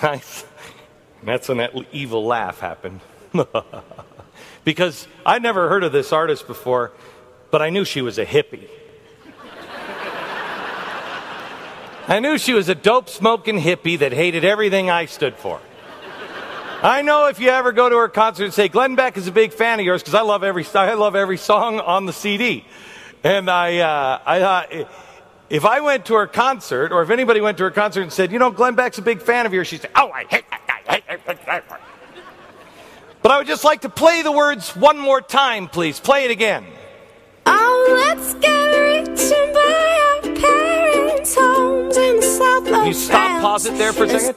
That's when that evil laugh happened. Because I'd never heard of this artist before, but I knew she was a hippie. I knew she was a dope-smoking hippie that hated everything I stood for. I know if you ever go to her concert and say, Glenn Beck is a big fan of yours, because I love every song on the CD. And I thought, if I went to her concert, or if anybody went to her concert and said, you know, Glenn Beck's a big fan of yours, she'd say, oh, I hate. But I would just like to play the words one more time, please. Play it again. Oh, let's get rich and buy our parents' homes in the south of France. Can you stop, pause it there for a second?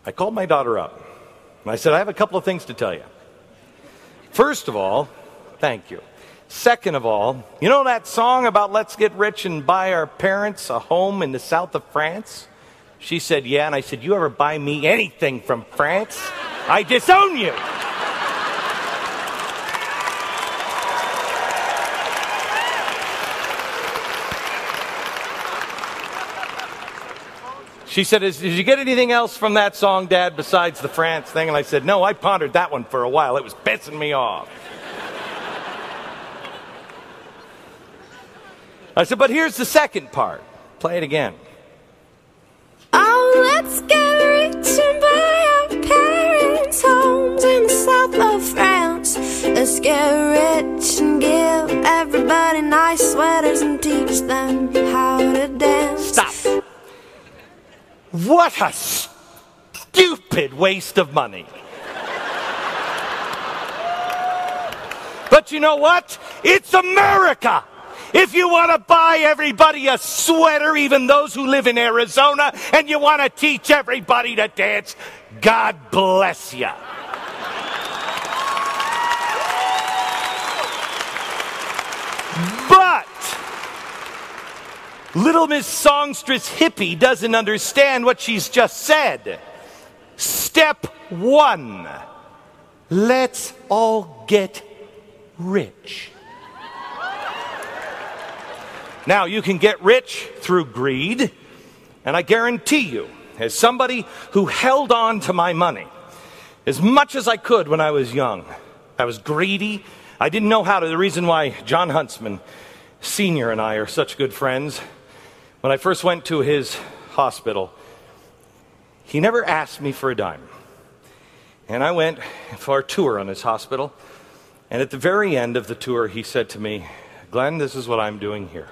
I called my daughter up, and I said, I have a couple of things to tell you. First of all, thank you. Second of all, you know that song about let's get rich and buy our parents a home in the south of France? She said, yeah, and I said, you ever buy me anything from France? I disown you. She said, did you get anything else from that song, Dad, besides the France thing? And I said, no, I pondered that one for a while. It was pissing me off. I said, but here's the second part. Play it again. Oh, let's get rich and buy our parents' homes in the south of France. Let's get rich and give everybody nice sweaters and teach them how to dance. Stop. What a stupid waste of money. But you know what? It's America. If you want to buy everybody a sweater, even those who live in Arizona, and you want to teach everybody to dance, God bless you. But Little Miss Songstress Hippie doesn't understand what she's just said. Step one, let's all get rich. Now, you can get rich through greed, and I guarantee you, as somebody who held on to my money as much as I could when I was young, I was greedy. I didn't know how to. The reason why John Huntsman Sr. and I are such good friends, when I first went to his hospital, he never asked me for a dime. And I went for a tour on his hospital, and at the very end of the tour, he said to me, Glenn, this is what I'm doing here.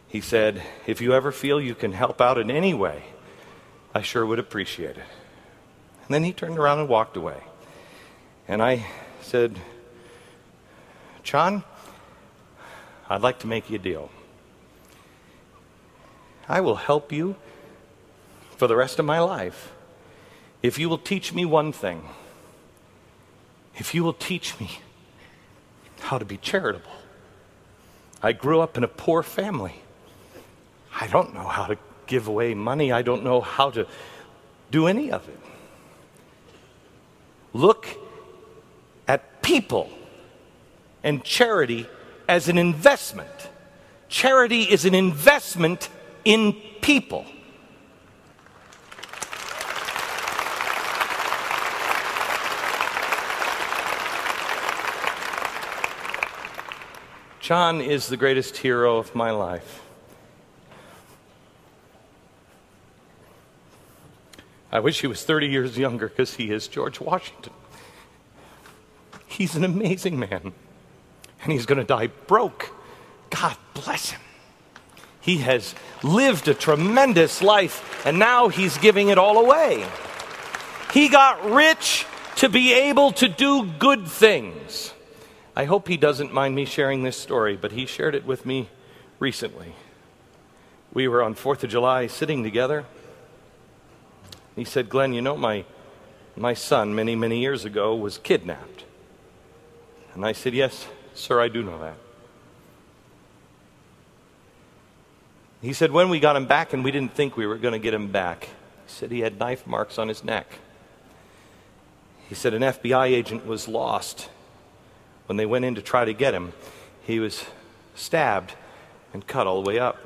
He said, if you ever feel you can help out in any way, I sure would appreciate it. And then he turned around and walked away. And I said, John, I'd like to make you a deal. I will help you for the rest of my life if you will teach me one thing. If you will teach me how to be charitable. I grew up in a poor family. I don't know how to give away money. I don't know how to do any of it. Look at people and charity as an investment. Charity is an investment in people. John is the greatest hero of my life. I wish he was 30 years younger, because he is George Washington. He's an amazing man. And he's going to die broke. God bless him. He has lived a tremendous life, and now he's giving it all away. He got rich to be able to do good things. I hope he doesn't mind me sharing this story, but he shared it with me recently. We were on 4th of July sitting together. He said, Glenn, you know, my son many, many years ago was kidnapped. And I said, yes, sir, I do know that. He said, when we got him back, and we didn't think we were going to get him back, he said he had knife marks on his neck. He said an FBI agent was lost. When they went in to try to get him, he was stabbed and cut all the way up.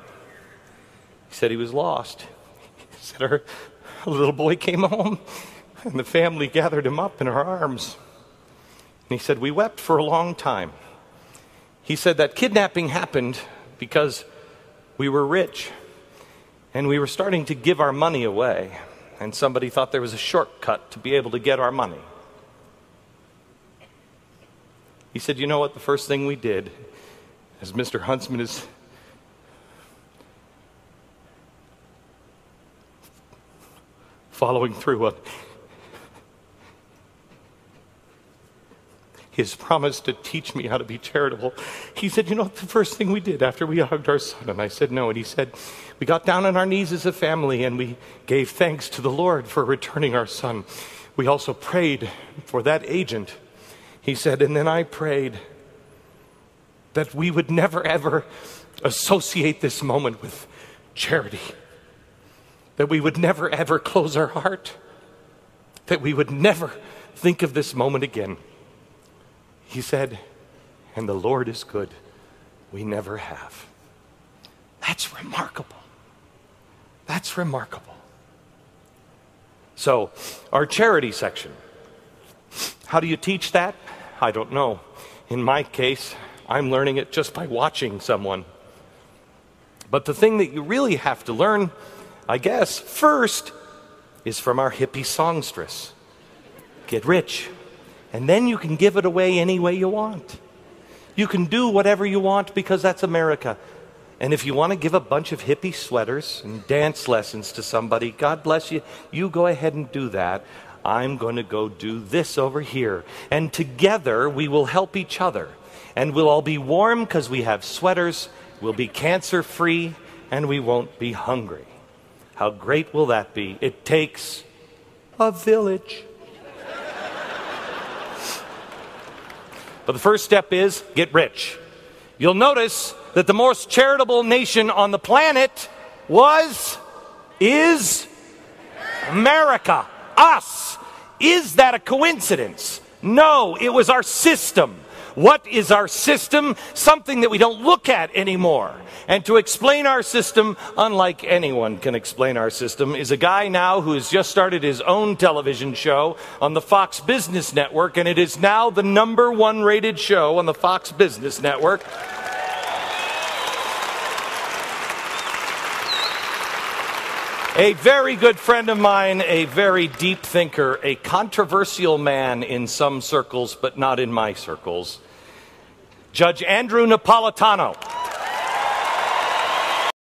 He said he was lost. He said a little boy came home, and the family gathered him up in our arms. And he said, we wept for a long time. He said that kidnapping happened because we were rich, and we were starting to give our money away, and somebody thought there was a shortcut to be able to get our money. He said, you know what, the first thing we did, as Mr. Huntsman is following through on his promise to teach me how to be charitable. He said, you know what, the first thing we did after we hugged our son? And I said, no. And he said, we got down on our knees as a family and we gave thanks to the Lord for returning our son. We also prayed for that agent. He said, and then I prayed that we would never ever associate this moment with charity. That we would never ever close our heart. That we would never think of this moment again. He said, and the Lord is good. We never have. That's remarkable. That's remarkable. So, our charity section. How do you teach that? I don't know. In my case, I'm learning it just by watching someone. But the thing that you really have to learn, I guess, first is from our hippie songstress. Get rich. And then you can give it away any way you want. You can do whatever you want because that's America. And if you want to give a bunch of hippie sweaters and dance lessons to somebody, God bless you, you go ahead and do that. I'm going to go do this over here. And together we will help each other. And we'll all be warm because we have sweaters. We'll be cancer-free and we won't be hungry. How great will that be? It takes a village. But the first step is get rich. You'll notice that the most charitable nation on the planet is America. Us. Is that a coincidence? No, it was our system. What is our system? Something that we don't look at anymore. And to explain our system, unlike anyone can explain our system, is a guy now who has just started his own television show on the Fox Business Network, and it is now the #1 rated show on the Fox Business Network. A very good friend of mine, a very deep thinker, a controversial man in some circles, but not in my circles. Judge Andrew Nepalotano.